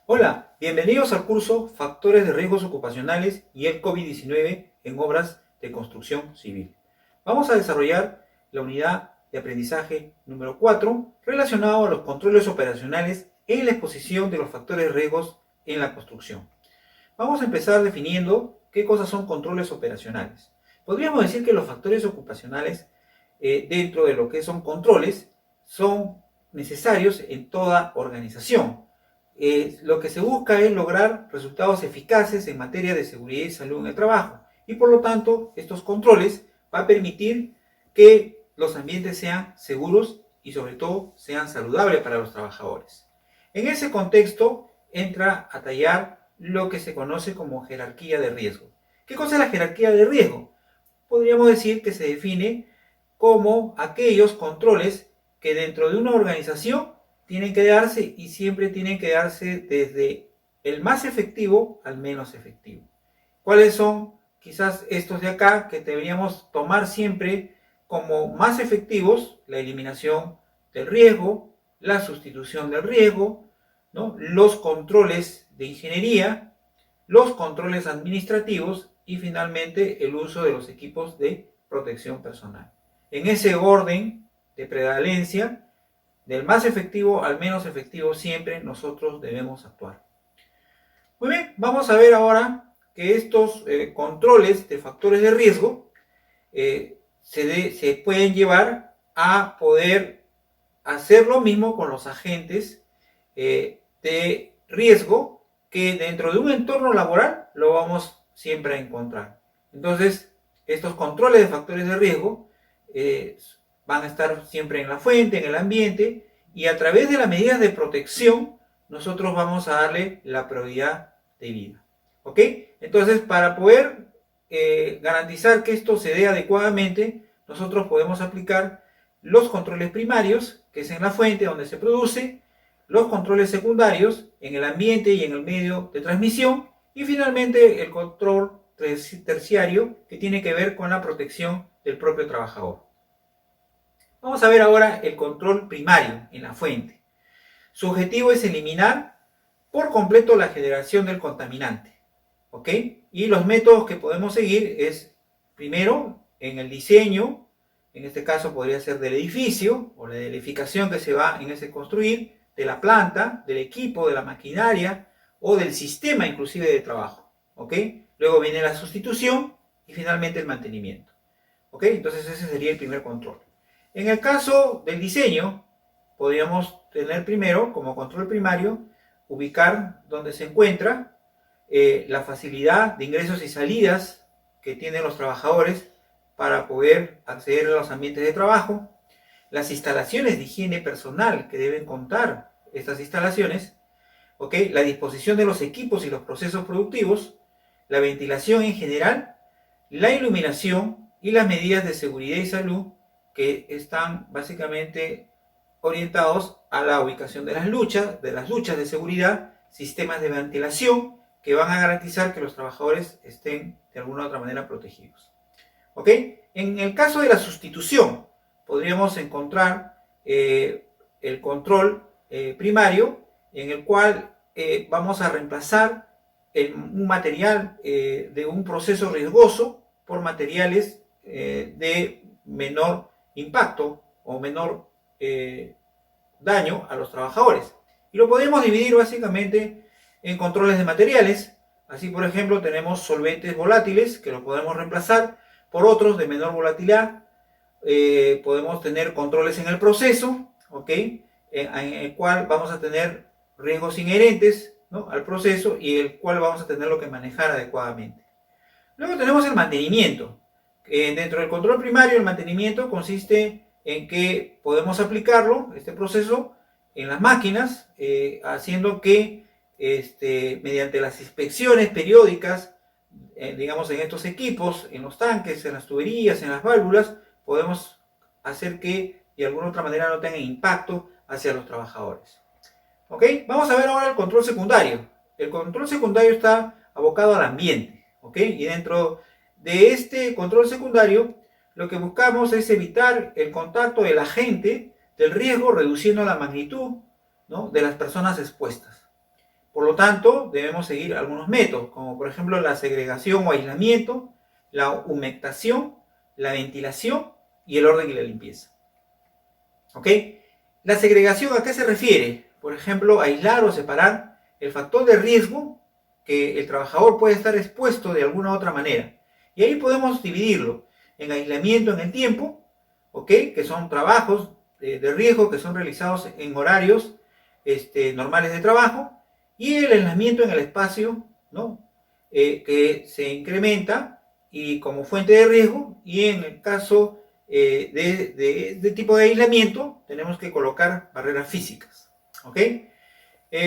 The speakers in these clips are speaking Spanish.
Hola, bienvenidos al curso Factores de Riesgos Ocupacionales y el COVID-19 en obras de construcción civil. Vamos a desarrollar la unidad de aprendizaje número 4 relacionado a los controles operacionales en la exposición de los factores de riesgos en la construcción. Vamos a empezar definiendo qué cosas son controles operacionales. Podríamos decir que los factores ocupacionales dentro de lo que son controles son necesarios en toda organización. Lo que se busca es lograr resultados eficaces en materia de seguridad y salud en el trabajo, y por lo tanto estos controles van a permitir que los ambientes sean seguros y sobre todo sean saludables para los trabajadores. En ese contexto entra a tallar lo que se conoce como jerarquía de riesgo. ¿Qué cosa es la jerarquía de riesgo? Podríamos decir que se define como aquellos controles que dentro de una organización tienen que darse y siempre tienen que darse desde el más efectivo al menos efectivo. ¿Cuáles son quizás estos de acá que deberíamos tomar siempre como más efectivos? La eliminación del riesgo, la sustitución del riesgo, ¿no? Los controles de ingeniería, los controles administrativos y finalmente el uso de los equipos de protección personal. En ese orden de prevalencia, del más efectivo al menos efectivo, siempre nosotros debemos actuar. Muy bien, vamos a ver ahora que estos controles de factores de riesgo se pueden llevar a poder hacer lo mismo con los agentes de riesgo que dentro de un entorno laboral lo vamos siempre a encontrar. Entonces, estos controles de factores de riesgo van a estar siempre en la fuente, en el ambiente, y a través de las medidas de protección nosotros vamos a darle la prioridad debida. ¿Ok? Entonces, para poder garantizar que esto se dé adecuadamente, nosotros podemos aplicar los controles primarios, que es en la fuente donde se produce, los controles secundarios en el ambiente y en el medio de transmisión, y finalmente el control terciario, que tiene que ver con la protección del propio trabajador. Vamos a ver ahora el control primario en la fuente. Su objetivo es eliminar por completo la generación del contaminante. ¿Ok? Y los métodos que podemos seguir es, primero, en el diseño, en este caso podría ser del edificio, o la edificación que se va en ese construir, de la planta, del equipo, de la maquinaria, o del sistema inclusive de trabajo. ¿Ok? Luego viene la sustitución y finalmente el mantenimiento. ¿Ok? Entonces ese sería el primer control. En el caso del diseño, podríamos tener primero, como control primario, ubicar donde se encuentra la facilidad de ingresos y salidas que tienen los trabajadores para poder acceder a los ambientes de trabajo, las instalaciones de higiene personal que deben contar estas instalaciones, ¿okay? La disposición de los equipos y los procesos productivos, la ventilación en general, la iluminación y las medidas de seguridad y salud que están básicamente orientados a la ubicación de las duchas de seguridad, sistemas de ventilación que van a garantizar que los trabajadores estén de alguna u otra manera protegidos. ¿Ok? En el caso de la sustitución, podríamos encontrar el control primario, en el cual vamos a reemplazar un material de un proceso riesgoso por materiales de menor impacto o menor daño a los trabajadores. Y lo podemos dividir básicamente en controles de materiales. Así, por ejemplo, tenemos solventes volátiles que los podemos reemplazar por otros de menor volatilidad. Podemos tener controles en el proceso, ¿ok? En el cual vamos a tener riesgos inherentes, ¿no?, al proceso, y el cual vamos a tenerlo que manejar adecuadamente. Luego tenemos el mantenimiento. Dentro del control primario, el mantenimiento consiste en que podemos aplicarlo, este proceso, en las máquinas, haciendo que mediante las inspecciones periódicas, digamos en estos equipos, en los tanques, en las tuberías, en las válvulas, podemos hacer que de alguna otra manera no tengan impacto hacia los trabajadores. ¿Ok? Vamos a ver ahora el control secundario. El control secundario está abocado al ambiente. ¿Ok? Y dentro de este control secundario, lo que buscamos es evitar el contacto del agente del riesgo, reduciendo la magnitud, ¿no?, de las personas expuestas. Por lo tanto, debemos seguir algunos métodos, como por ejemplo la segregación o aislamiento, la humectación, la ventilación y el orden y la limpieza. ¿Ok? La segregación, ¿a qué se refiere? Por ejemplo, aislar o separar el factor de riesgo que el trabajador puede estar expuesto de alguna u otra manera. Y ahí podemos dividirlo en aislamiento en el tiempo, ¿ok?, que son trabajos de riesgo que son realizados en horarios normales de trabajo, y el aislamiento en el espacio, ¿no?, que se incrementa y como fuente de riesgo, y en el caso de tipo de aislamiento tenemos que colocar barreras físicas. ¿Ok?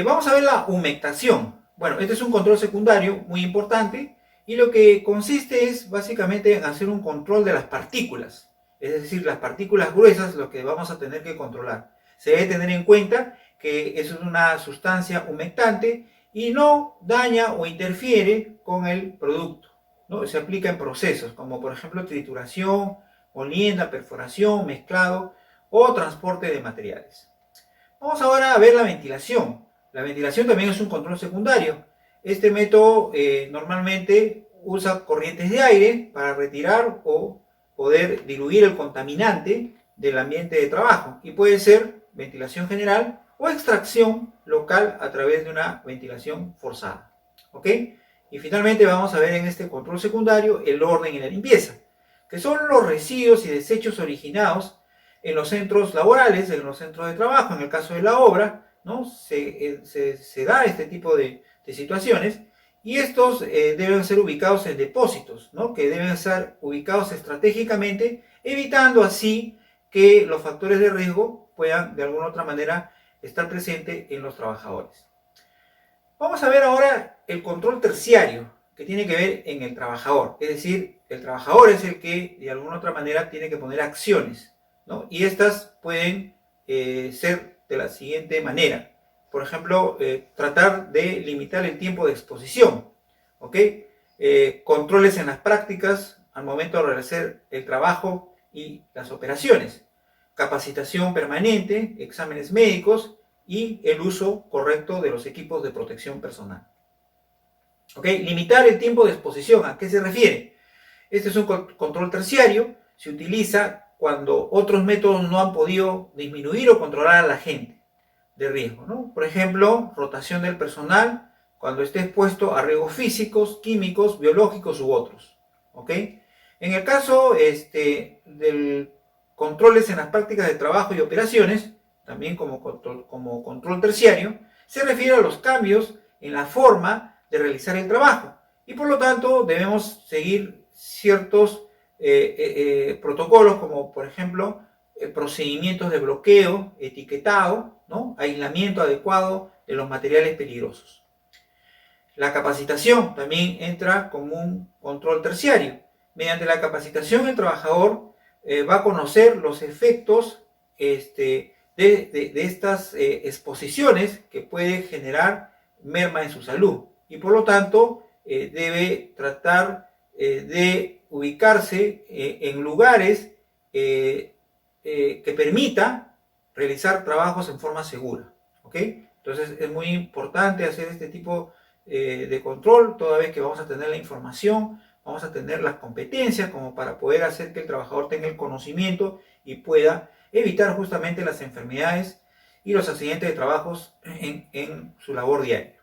Vamos a ver la humectación. Bueno, este es un control secundario muy importante, y lo que consiste es básicamente en hacer un control de las partículas, es decir, las partículas gruesas, lo que vamos a tener que controlar. Se debe tener en cuenta que es una sustancia humectante y no daña o interfiere con el producto, ¿no? Se aplica en procesos como por ejemplo trituración, molienda, perforación, mezclado o transporte de materiales. Vamos ahora a ver la ventilación. La ventilación también es un control secundario. Este método normalmente usa corrientes de aire para retirar o poder diluir el contaminante del ambiente de trabajo, y puede ser ventilación general o extracción local a través de una ventilación forzada. ¿Ok? Y finalmente vamos a ver en este control secundario el orden y la limpieza, que son los residuos y desechos originados en los centros laborales, en los centros de trabajo. En el caso de la obra, ¿no?, se da este tipo de situaciones, y estos deben ser ubicados en depósitos, ¿no?, que deben ser ubicados estratégicamente, evitando así que los factores de riesgo puedan de alguna u otra manera estar presentes en los trabajadores. Vamos a ver ahora el control terciario, que tiene que ver en el trabajador. Es decir, el trabajador es el que de alguna u otra manera tiene que poner acciones, ¿no? Y estas pueden ser de la siguiente manera. Por ejemplo, tratar de limitar el tiempo de exposición. ¿Ok? Controles en las prácticas al momento de realizar el trabajo y las operaciones. Capacitación permanente, exámenes médicos y el uso correcto de los equipos de protección personal. ¿Ok? Limitar el tiempo de exposición. ¿A qué se refiere? Este es un control terciario. Se utiliza cuando otros métodos no han podido disminuir o controlar a la gente de riesgo, ¿no? Por ejemplo, rotación del personal cuando esté expuesto a riesgos físicos, químicos, biológicos u otros. ¿Ok? En el caso del controles en las prácticas de trabajo y operaciones, también como control terciario, se refiere a los cambios en la forma de realizar el trabajo, y por lo tanto debemos seguir ciertos protocolos, como por ejemplo procedimientos de bloqueo, etiquetado, ¿no?, aislamiento adecuado de los materiales peligrosos. La capacitación también entra como un control terciario. Mediante la capacitación, el trabajador va a conocer los efectos de estas exposiciones que puede generar merma en su salud, y por lo tanto debe tratar de ubicarse en lugares que permita realizar trabajos en forma segura. ¿Ok? Entonces es muy importante hacer este tipo de control, toda vez que vamos a tener la información, vamos a tener las competencias como para poder hacer que el trabajador tenga el conocimiento y pueda evitar justamente las enfermedades y los accidentes de trabajo en su labor diaria.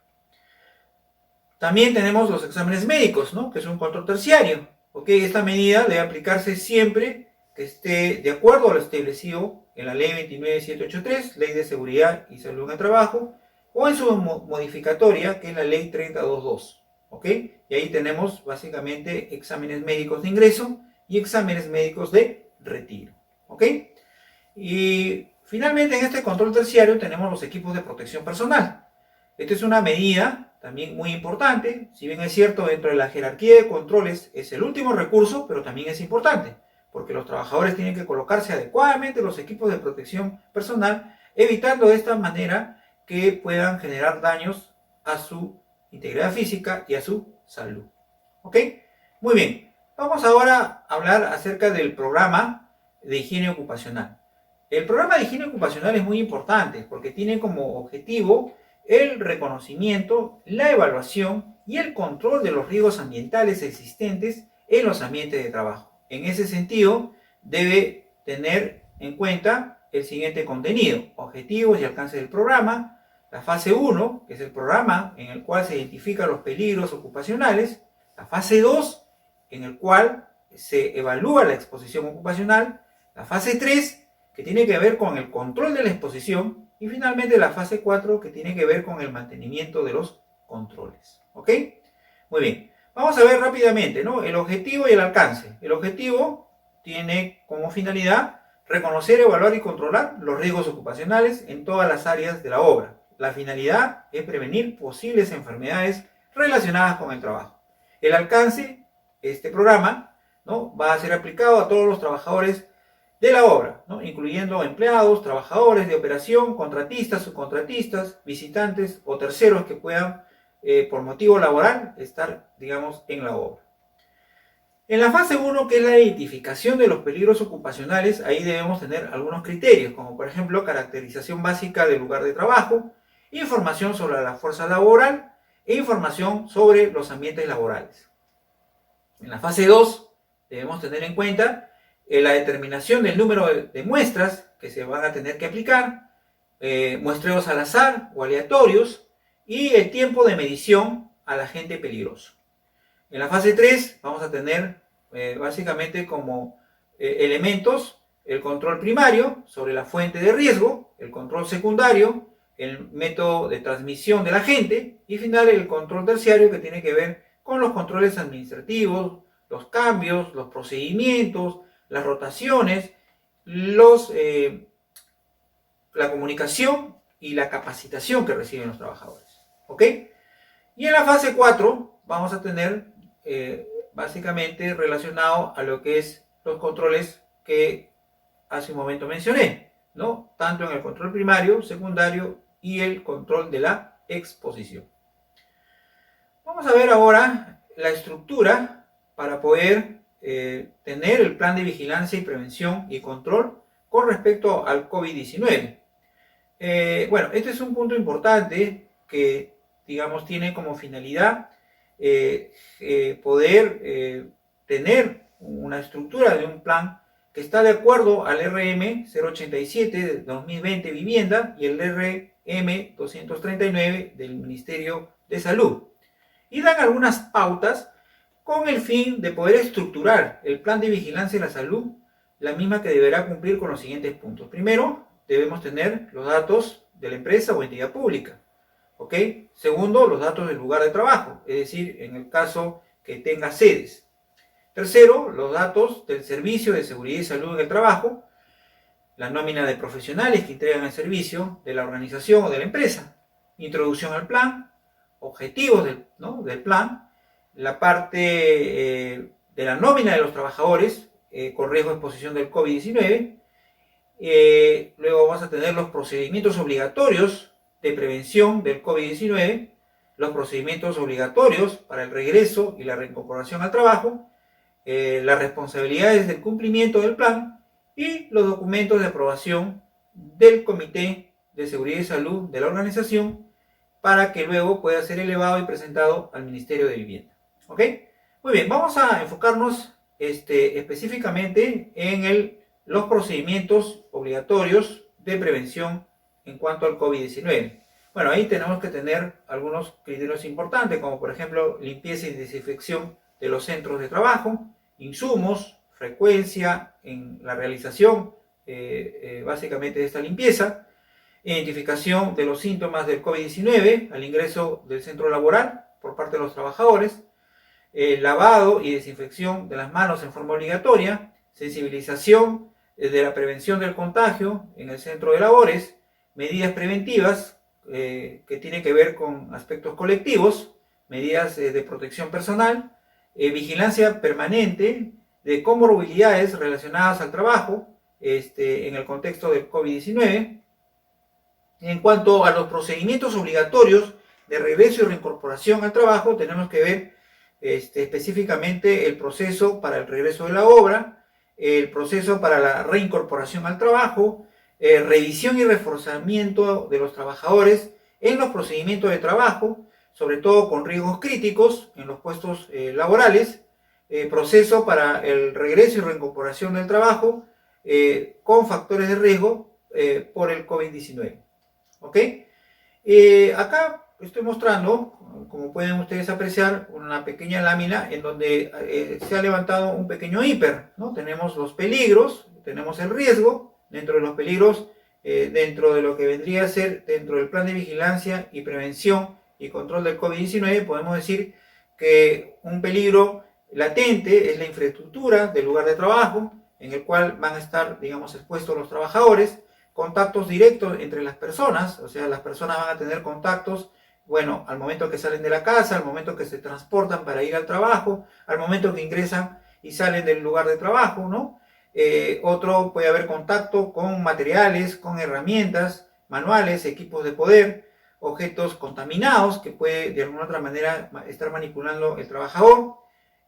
También tenemos los exámenes médicos, ¿no?, que es un control terciario. ¿Ok? Esta medida debe aplicarse siempre que esté de acuerdo a lo establecido en la Ley 29783, Ley de Seguridad y Salud en el Trabajo, o en su modificatoria, que es la Ley 3022. ¿Ok? Y ahí tenemos básicamente exámenes médicos de ingreso y exámenes médicos de retiro. ¿Ok? Y Finalmente, en este control terciario tenemos los equipos de protección personal. Esta es una medida también muy importante. Si bien es cierto, dentro de la jerarquía de controles es el último recurso, pero también es importante, porque los trabajadores tienen que colocarse adecuadamente los equipos de protección personal, evitando de esta manera que puedan generar daños a su integridad física y a su salud. ¿Ok? Muy bien. Vamos ahora a hablar acerca del programa de higiene ocupacional. El programa de higiene ocupacional es muy importante porque tiene como objetivo el reconocimiento, la evaluación y el control de los riesgos ambientales existentes en los ambientes de trabajo. En ese sentido, debe tener en cuenta el siguiente contenido: objetivos y alcance del programa, la fase 1, que es el programa en el cual se identifican los peligros ocupacionales, la fase 2, en el cual se evalúa la exposición ocupacional, la fase 3, que tiene que ver con el control de la exposición, y finalmente la fase 4, que tiene que ver con el mantenimiento de los controles. ¿Ok? Muy bien. Vamos a ver rápidamente, ¿no?, el objetivo y el alcance. El objetivo tiene como finalidad reconocer, evaluar y controlar los riesgos ocupacionales en todas las áreas de la obra. La finalidad es prevenir posibles enfermedades relacionadas con el trabajo. El alcance, este programa, ¿no?, va a ser aplicado a todos los trabajadores de la obra, ¿no?, incluyendo empleados, trabajadores de operación, contratistas, subcontratistas, visitantes o terceros que puedan, por motivo laboral, estar, digamos, en la obra. En la fase 1, que es la identificación de los peligros ocupacionales, ahí debemos tener algunos criterios, como por ejemplo caracterización básica del lugar de trabajo, información sobre la fuerza laboral e información sobre los ambientes laborales. En la fase 2 debemos tener en cuenta la determinación del número de muestras que se van a tener que aplicar, muestreos al azar o aleatorios, y el tiempo de medición al agente peligroso. En la fase 3 vamos a tener básicamente como elementos el control primario sobre la fuente de riesgo, el control secundario, el método de transmisión del agente, y finalmente el control terciario, que tiene que ver con los controles administrativos, los cambios, los procedimientos, las rotaciones, la comunicación y la capacitación que reciben los trabajadores. ¿Ok? Y en la fase 4 vamos a tener básicamente relacionado a lo que es los controles que hace un momento mencioné, ¿no?, tanto en el control primario, secundario y el control de la exposición. Vamos a ver ahora la estructura para poder tener el plan de vigilancia y prevención y control con respecto al COVID-19. Bueno, este es un punto importante que, digamos, tiene como finalidad poder tener una estructura de un plan que está de acuerdo al RM 087 de 2020 Vivienda y el RM 239 del Ministerio de Salud, y dan algunas pautas con el fin de poder estructurar el plan de vigilancia de la salud, la misma que deberá cumplir con los siguientes puntos. Primero, debemos tener los datos de la empresa o entidad pública. ¿Ok? Segundo, los datos del lugar de trabajo, es decir, en el caso que tenga sedes. Tercero, los datos del servicio de seguridad y salud en el trabajo, la nómina de profesionales que entregan el servicio de la organización o de la empresa, introducción al plan, objetivos del plan, la parte de la nómina de los trabajadores con riesgo de exposición del COVID-19. Luego vamos a tener los procedimientos obligatorios de prevención del COVID-19, los procedimientos obligatorios para el regreso y la reincorporación al trabajo, las responsabilidades del cumplimiento del plan y los documentos de aprobación del Comité de Seguridad y Salud de la organización, para que luego pueda ser elevado y presentado al Ministerio de Vivienda. ¿Ok? Muy bien, vamos a enfocarnos específicamente en los procedimientos obligatorios de prevención en cuanto al COVID-19. Bueno, ahí tenemos que tener algunos criterios importantes, como por ejemplo limpieza y desinfección de los centros de trabajo, insumos, frecuencia en la realización básicamente de esta limpieza, identificación de los síntomas del COVID-19 al ingreso del centro laboral por parte de los trabajadores, lavado y desinfección de las manos en forma obligatoria, sensibilización de la prevención del contagio en el centro de labores, medidas preventivas que tienen que ver con aspectos colectivos, medidas de protección personal, vigilancia permanente de comorbilidades relacionadas al trabajo en el contexto del COVID-19. En cuanto a los procedimientos obligatorios de regreso y reincorporación al trabajo, tenemos que ver específicamente el proceso para el regreso de la obra, el proceso para la reincorporación al trabajo, revisión y reforzamiento de los trabajadores en los procedimientos de trabajo, sobre todo con riesgos críticos en los puestos laborales, proceso para el regreso y reincorporación del trabajo con factores de riesgo por el COVID-19. ¿Ok? Acá estoy mostrando, como pueden ustedes apreciar, una pequeña lámina en donde se ha levantado un pequeño hiper, ¿no? Tenemos los peligros, tenemos el riesgo. Dentro de los peligros, dentro de lo que vendría a ser dentro del plan de vigilancia y prevención y control del COVID-19, podemos decir que un peligro latente es la infraestructura del lugar de trabajo, en el cual van a estar, digamos, expuestos los trabajadores, contactos directos entre las personas, o sea, las personas van a tener contactos, bueno, al momento que salen de la casa, al momento que se transportan para ir al trabajo, al momento que ingresan y salen del lugar de trabajo, ¿no? Otro, puede haber contacto con materiales, con herramientas, manuales, equipos de poder, objetos contaminados que puede de alguna otra manera estar manipulando el trabajador,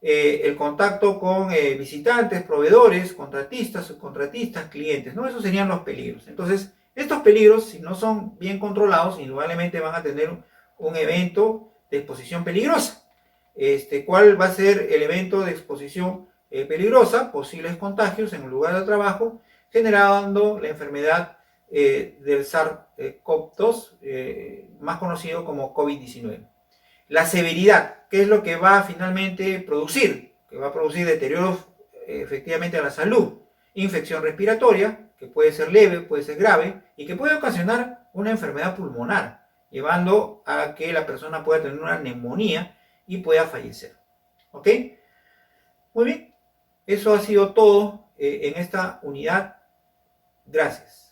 el contacto con visitantes, proveedores, contratistas, subcontratistas, clientes, ¿no? Esos serían los peligros. Entonces, estos peligros, si no son bien controlados, indudablemente van a tener un evento de exposición peligrosa. ¿Cuál va a ser el evento de exposición peligrosa? Posibles contagios en el lugar de trabajo, generando la enfermedad del SARS-CoV-2, más conocido como COVID-19. La severidad, ¿qué es lo que va a finalmente producir? Que va a producir deterioro efectivamente a la salud. Infección respiratoria, que puede ser leve, puede ser grave, y que puede ocasionar una enfermedad pulmonar, llevando a que la persona pueda tener una neumonía y pueda fallecer. ¿Ok? Muy bien. Eso ha sido todo en esta unidad. Gracias.